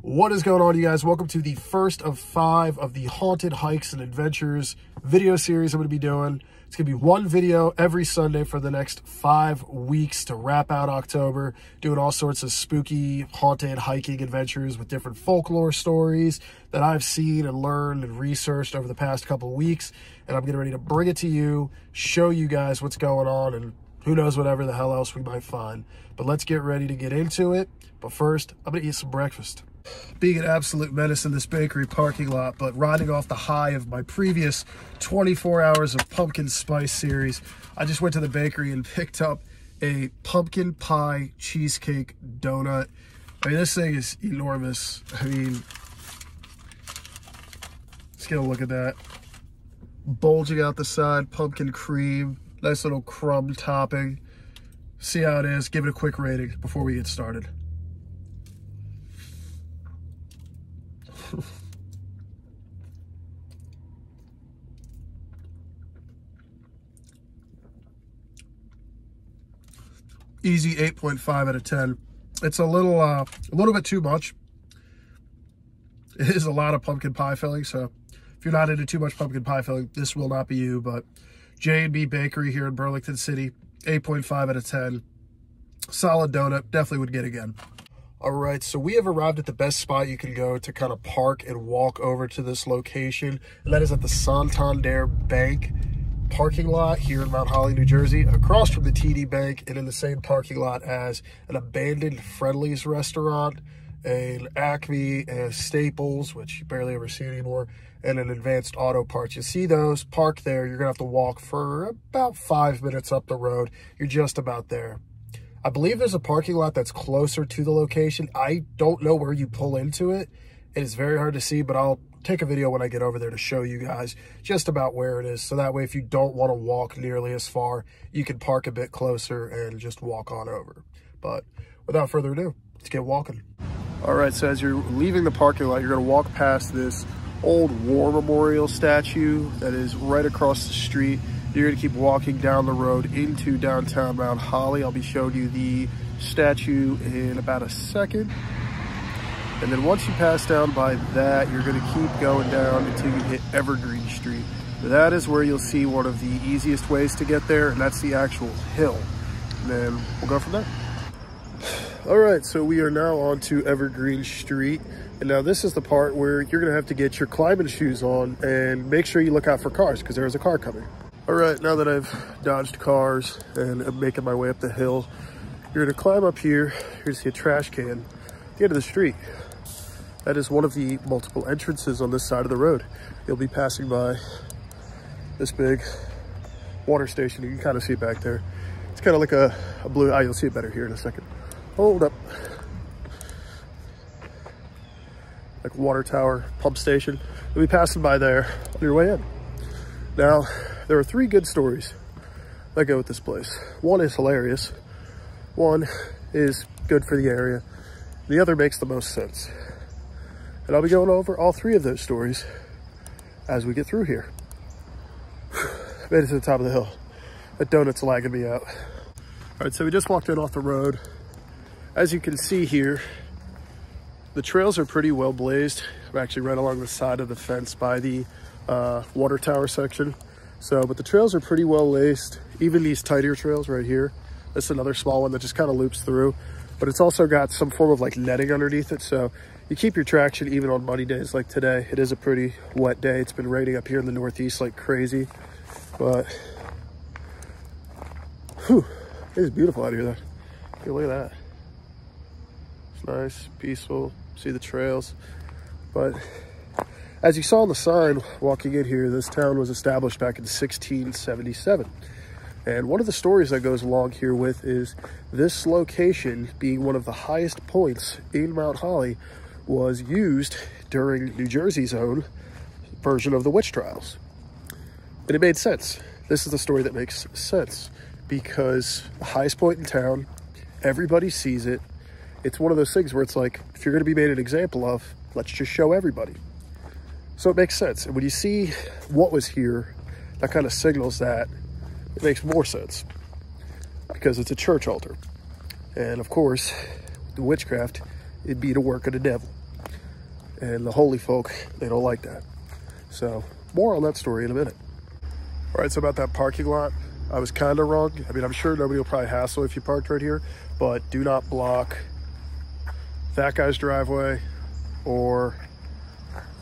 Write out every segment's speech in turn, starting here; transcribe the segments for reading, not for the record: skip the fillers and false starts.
What is going on, you guys? Welcome to the first of 5 of the Haunted Hikes and Adventures video series I'm going to be doing. It's going to be one video every Sunday for the next 5 weeks to wrap out October, doing all sorts of spooky, haunted hiking adventures with different folklore stories that I've seen and learned and researched over the past couple of weeks. And I'm getting ready to bring it to you, show you guys what's going on, and who knows whatever the hell else we might find. But let's get ready to get into it. But first, I'm going to eat some breakfast. Being an absolute menace in this bakery parking lot, but riding off the high of my previous 24 hours of pumpkin spice series, I just went to the bakery and picked up a pumpkin pie cheesecake donut. I mean, this thing is enormous. I mean, let's get a look at that. Bulging out the side, pumpkin cream, nice little crumb topping. See how it is. Give it a quick rating before we get started. Easy 8.5 out of 10. It's a little bit too much. It is a lot of pumpkin pie filling, so if you're not into too much pumpkin pie filling, this will not be you. But J&B Bakery here in Burlington City, 8.5 out of 10. Solid donut, definitely would get again. All right, so we have arrived at the best spot you can go to kind of park and walk over to this location, and that is at the Santander Bank parking lot here in Mount Holly, New Jersey, across from the TD Bank and in the same parking lot as an abandoned Friendly's restaurant, an Acme, a Staples, which you barely ever see anymore, and an Advanced Auto Parts. You see those parked there. You're gonna have to walk for about 5 minutes up the road. You're just about there. I believe there's a parking lot that's closer to the location. I don't know where you pull into it. It is very hard to see, but I'll take a video when I get over there to show you guys just about where it is. So that way, if you don't want to walk nearly as far, you can park a bit closer and just walk on over. But without further ado, let's get walking. All right, so as you're leaving the parking lot, you're gonna walk past this old war memorial statue that is right across the street. You're gonna keep walking down the road into downtown Mount Holly. I'll be showing you the statue in about a second. And then once you pass down by that, you're gonna keep going down until you hit Evergreen Street. That is where you'll see one of the easiest ways to get there, and that's the actual hill. And then we'll go from there. All right, so we are now on to Evergreen Street. And now this is the part where you're gonna have to get your climbing shoes on and make sure you look out for cars, because there's a car coming. All right, now that I've dodged cars and I'm making my way up the hill, you're gonna climb up here. You're gonna see a trash can at the end of the street. That is one of the multiple entrances on this side of the road. You'll be passing by this big water station. You can kind of see it back there. It's kind of like a blue, you'll see it better here in a second. Hold up. Like water tower, pump station. You'll be passing by there on your way in. Now, there are 3 good stories that go with this place. One is hilarious. One is good for the area. The other makes the most sense. And I'll be going over all 3 of those stories as we get through here. Made it to the top of the hill. That donut's lagging me out. All right, so we just walked in off the road. As you can see here, the trails are pretty well blazed. I'm actually right along the side of the fence by the water tower section. But the trails are pretty well laced. Even these tighter trails right here. This is another small one that just kind of loops through, but it's also got some form of like netting underneath it. So you keep your traction even on muddy days like today. It is a pretty wet day. It's been raining up here in the Northeast like crazy, but whew, it is beautiful out here though. Here, look at that. It's nice, peaceful, see the trails. But as you saw on the sign walking in here, this town was established back in 1677. And one of the stories that goes along here with is this location being one of the highest points in Mount Holly was used during New Jersey's own version of the witch trials. And it made sense. This is the story that makes sense because the highest point in town, everybody sees it. It's one of those things where it's like, if you're gonna be made an example of, let's just show everybody. So it makes sense. And when you see what was here, that kind of signals that it makes more sense because it's a church altar. And of course, the witchcraft, it'd be the work of the devil. And the holy folk, they don't like that. So more on that story in a minute. All right, so about that parking lot, I was kind of wrong. I mean, I'm sure nobody will probably hassle if you parked right here, but do not block that guy's driveway or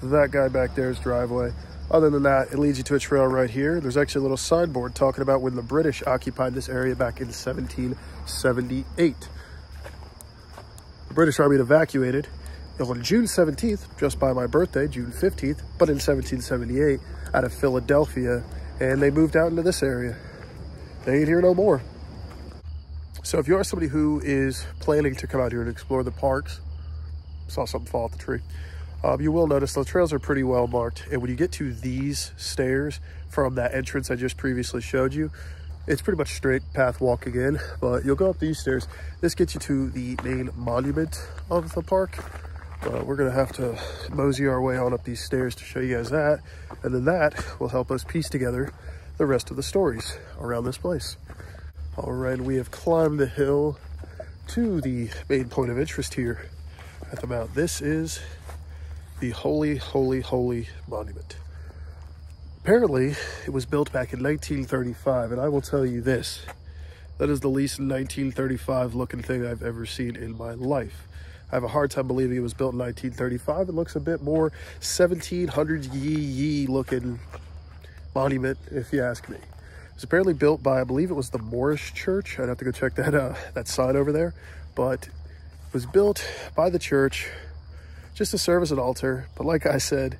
that guy back there's driveway. Other than that, it leads you to a trail right here. There's actually a little signboard talking about when the British occupied this area back in 1778. The British Army evacuated on June 17th, just by my birthday, June 15th, but in 1778 out of Philadelphia, and they moved out into this area. They ain't here no more. So if you are somebody who is planning to come out here and explore the parks, saw something fall off the tree, you will notice the trails are pretty well marked. And when you get to these stairs from that entrance I just previously showed you, it's pretty much straight path walking in, but you'll go up these stairs. This gets you to the main monument of the park. We're gonna have to mosey our way on up these stairs to show you guys that. And then that will help us piece together the rest of the stories around this place. All right, we have climbed the hill to the main point of interest here at the mount. This is the Holy, Holy, Holy Monument. Apparently, it was built back in 1935, and I will tell you this, that is the least 1935 looking thing I've ever seen in my life. I have a hard time believing it was built in 1935. It looks a bit more 1700 yee looking monument, if you ask me. It was apparently built by, I believe it was the Moorish church. I'd have to go check that sign over there, but it was built by the church just to serve as an altar. But like I said,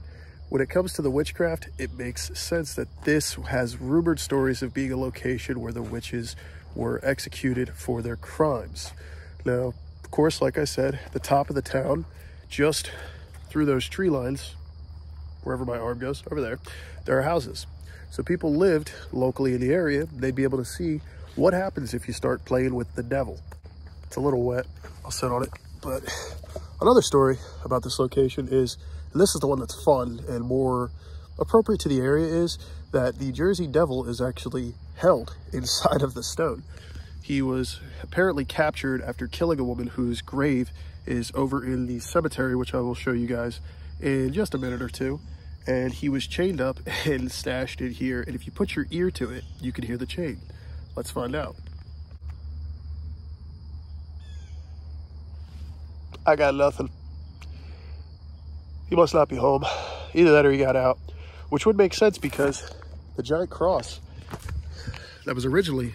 when it comes to the witchcraft, it makes sense that this has rumored stories of being a location where the witches were executed for their crimes. Now, of course, like I said, the top of the town, just through those tree lines, wherever my arm goes, over there, there are houses. So people lived locally in the area. They'd be able to see what happens if you start playing with the devil. It's a little wet. I'll sit on it. But another story about this location is, and this is the one that's fun and more appropriate to the area, is that the Jersey Devil is actually held inside of the stone. He was apparently captured after killing a woman whose grave is over in the cemetery, which I will show you guys in just a minute or two. And he was chained up and stashed in here. And if you put your ear to it, you can hear the chain. Let's find out. I got nothing. He must not be home. Either that or he got out, which would make sense because the giant cross that was originally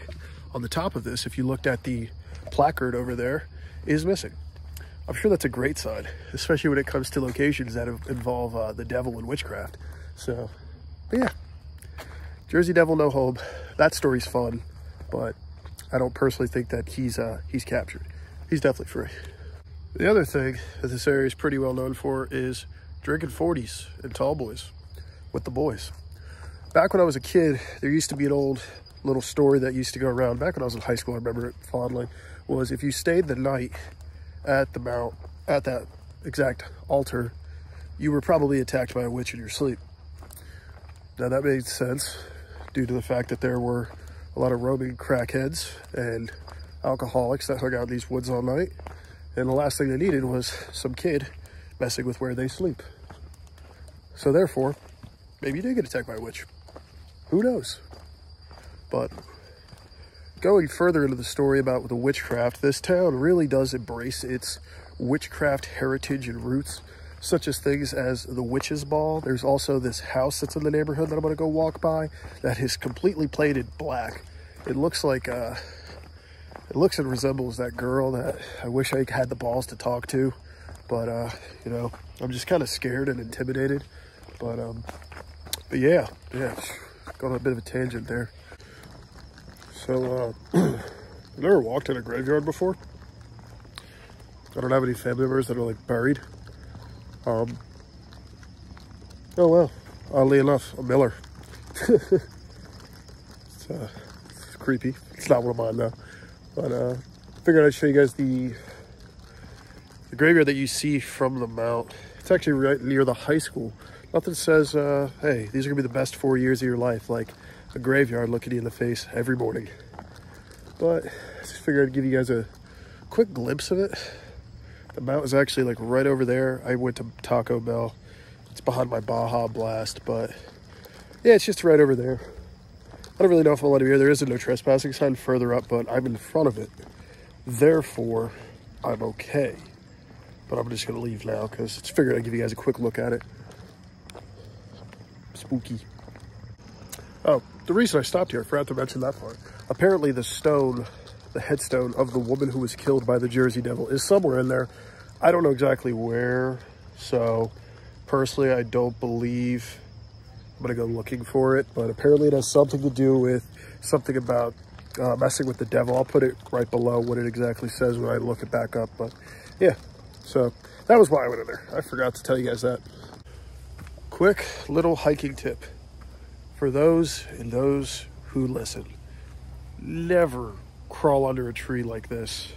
on the top of this, if you looked at the placard over there, is missing. I'm sure that's a great sign, especially when it comes to locations that involve the devil and witchcraft. So, but yeah, Jersey Devil, no home. That story's fun, but I don't personally think that he's captured. He's definitely free. The other thing that this area is pretty well known for is drinking 40s and tall boys with the boys. Back when I was a kid, there used to be an old little story that used to go around. Back when I was in high school, I remember it fondly, was if you stayed the night at the mount, at that exact altar, you were probably attacked by a witch in your sleep. Now that made sense due to the fact that there were a lot of roaming crackheads and alcoholics that hung out in these woods all night. And the last thing they needed was some kid messing with where they sleep. So therefore, maybe you did get attacked by a witch. Who knows? But going further into the story about the witchcraft, this town really does embrace its witchcraft heritage and roots, such as things as the Witch's Ball. There's also this house that's in the neighborhood that I'm going to go walk by that is completely painted black. It looks like, it looks and resembles that girl that I wish I had the balls to talk to. But, you know, I'm just kind of scared and intimidated. But But yeah, going on a bit of a tangent there. So, I've never walked in a graveyard before. I don't have any family members that are like buried. Oh well, oddly enough, a miller. It's creepy. It's not one of mine though. But I figured I'd show you guys the graveyard that you see from the mount. It's actually right near the high school. Nothing says, hey, these are gonna be the best 4 years of your life, like a graveyard looking you in the face every morning. But I just figured I'd give you guys a quick glimpse of it. The mount is actually like right over there. I went to Taco Bell. It's behind my Baja Blast, but yeah, it's just right over there. I don't really know if I'll let him here. There is a no trespassing sign further up, but I'm in front of it. Therefore, I'm okay. But I'm just gonna leave now because it's figured I'd give you guys a quick look at it. Spooky. Oh, the reason I stopped here, I forgot to mention that part. Apparently the stone, the headstone of the woman who was killed by the Jersey Devil is somewhere in there. I don't know exactly where, so personally I don't believe I'm gonna go looking for it, but apparently it has something to do with something about messing with the devil. I'll put it right below what it exactly says when I look it back up, but yeah. So that was why I went in there. I forgot to tell you guys that. Quick little hiking tip for those and those who listen. Never crawl under a tree like this.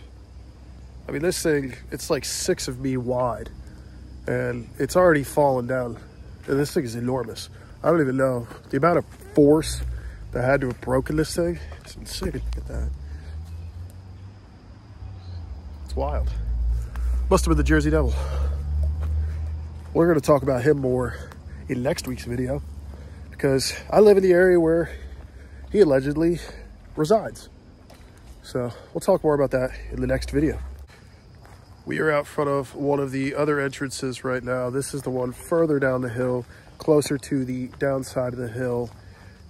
I mean, this thing, it's like 6 of me wide and it's already fallen down. And this thing is enormous. I don't even know the amount of force that had to have broken this thing. It's insane. Look at that. It's wild. Must have been the Jersey Devil. We're going to talk about him more in next week's video because I live in the area where he allegedly resides. So we'll talk more about that in the next video. We are out front of one of the other entrances right now. This is the one further down the hill, closer to the downside of the hill.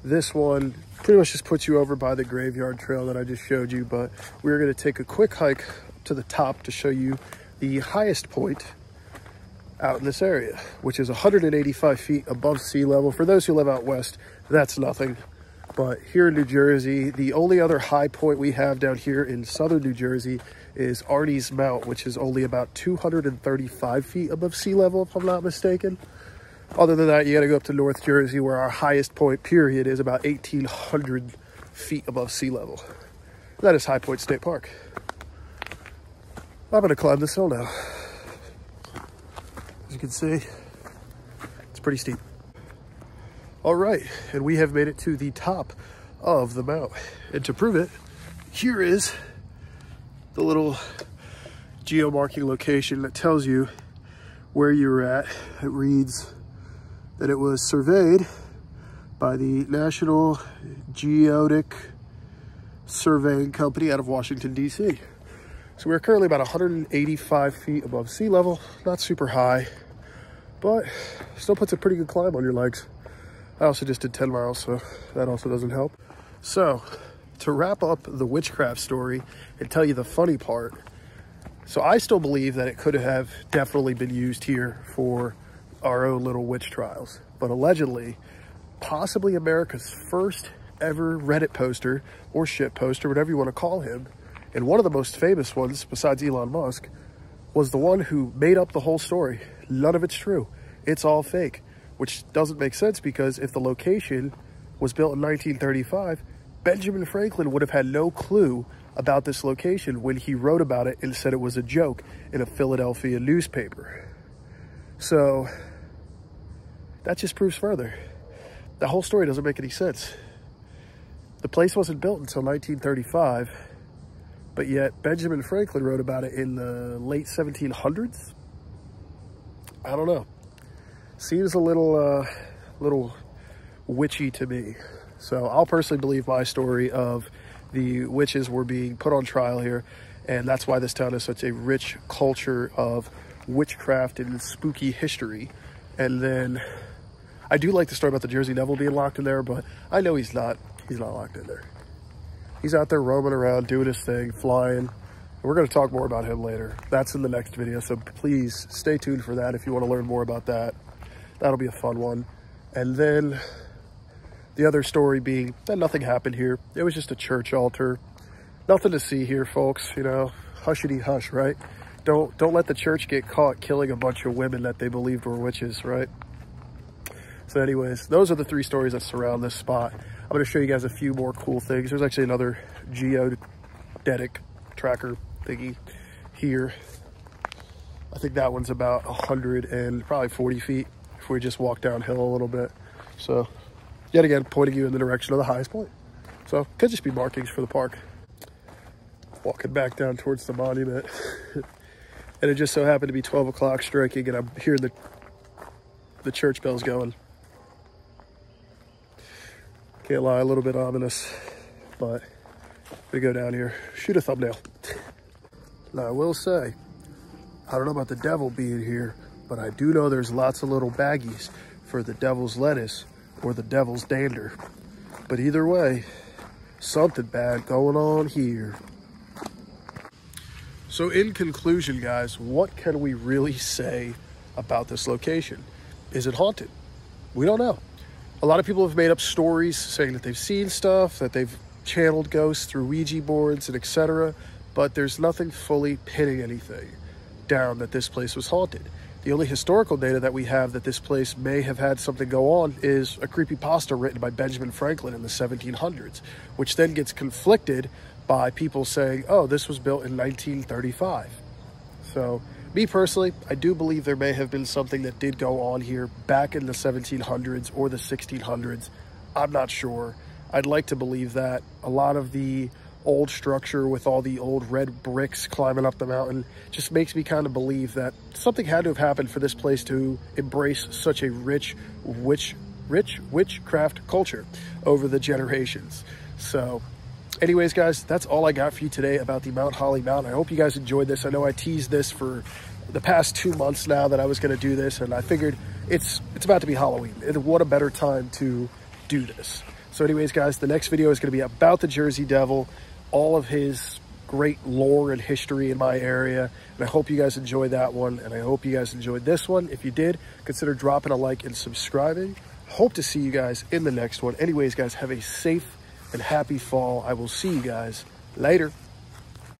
This one pretty much just puts you over by the graveyard trail that I just showed you, but we're going to take a quick hike to the top to show you the highest point out in this area, which is 185 feet above sea level. For those who live out west, that's nothing. But here in New Jersey, the only other high point we have down here in southern New Jersey is Arnie's Mount, which is only about 235 feet above sea level, if I'm not mistaken. Other than that, you got to go up to North Jersey, where our highest point, period, is about 1,800 feet above sea level. That is High Point State Park. I'm going to climb this hill now. As you can see, it's pretty steep. All right, and we have made it to the top of the mount. And to prove it, here is the little geo-marking location that tells you where you're at. It reads that it was surveyed by the National Geodetic Surveying Company out of Washington, D.C. So we're currently about 185 feet above sea level. Not super high, but still puts a pretty good climb on your legs. I also just did 10 miles, so that also doesn't help. So to wrap up the witchcraft story and tell you the funny part, so I still believe that it could have definitely been used here for our own little witch trials. But allegedly, possibly America's first ever Reddit poster or shit poster, whatever you want to call him, and one of the most famous ones besides Elon Musk, was the one who made up the whole story. None of it's true. It's all fake. Which doesn't make sense because if the location was built in 1935, Benjamin Franklin would have had no clue about this location when he wrote about it and said it was a joke in a Philadelphia newspaper. So that just proves further. The whole story doesn't make any sense. The place wasn't built until 1935, but yet Benjamin Franklin wrote about it in the late 1700s? I don't know. Seems a little witchy to me. So I'll personally believe my story of the witches were being put on trial here, and that's why this town has such a rich culture of witchcraft and spooky history. And then I do like the story about the Jersey Devil being locked in there, but I know he's not locked in there. He's out there roaming around, doing his thing, flying. We're going to talk more about him later. That's in the next video, so please stay tuned for that if you want to learn more about that. That'll be a fun one. And then the other story being that nothing happened here. It was just a church altar. Nothing to see here, folks. You know, hushity hush, right? Don't let the church get caught killing a bunch of women that they believed were witches, right? So anyways, those are the 3 stories that surround this spot. I'm going to show you guys a few more cool things. There's actually another geodetic tracker thingy here. I think that one's about 100 and probably 40 feet if we just walk downhill a little bit. So yet again, pointing you in the direction of the highest point. So could just be markings for the park. Walking back down towards the monument. And it just so happened to be 12 o'clock striking, and I'm hearing the church bells going. Can't lie, a little bit ominous, but we go down here, shoot a thumbnail. Now, I will say, I don't know about the devil being here, but I do know there's lots of little baggies for the devil's lettuce or the devil's dander. But either way, something bad going on here. So in conclusion, guys, what can we really say about this location? Is it haunted? We don't know. A lot of people have made up stories saying that they've seen stuff, that they've channeled ghosts through Ouija boards and etc. But there's nothing fully pinning anything down that this place was haunted. The only historical data that we have that this place may have had something go on is a creepypasta written by Benjamin Franklin in the 1700s, which then gets conflicted by people saying, oh, this was built in 1935. So, me personally, I do believe there may have been something that did go on here back in the 1700s or the 1600s. I'm not sure. I'd like to believe that. A lot of the old structure with all the old red bricks climbing up the mountain just makes me kind of believe that something had to have happened for this place to embrace such a rich witchcraft culture over the generations. So anyways, guys, that's all I got for you today about the Mount Holly Mountain. I hope you guys enjoyed this. I know I teased this for the past 2 months now that I was going to do this, and I figured it's about to be Halloween. And what a better time to do this. So anyways, guys, the next video is going to be about the Jersey Devil, all of his great lore and history in my area. And I hope you guys enjoyed that one, and I hope you guys enjoyed this one. If you did, consider dropping a like and subscribing. Hope to see you guys in the next one. Anyways, guys, have a safe and happy fall. I will see you guys later.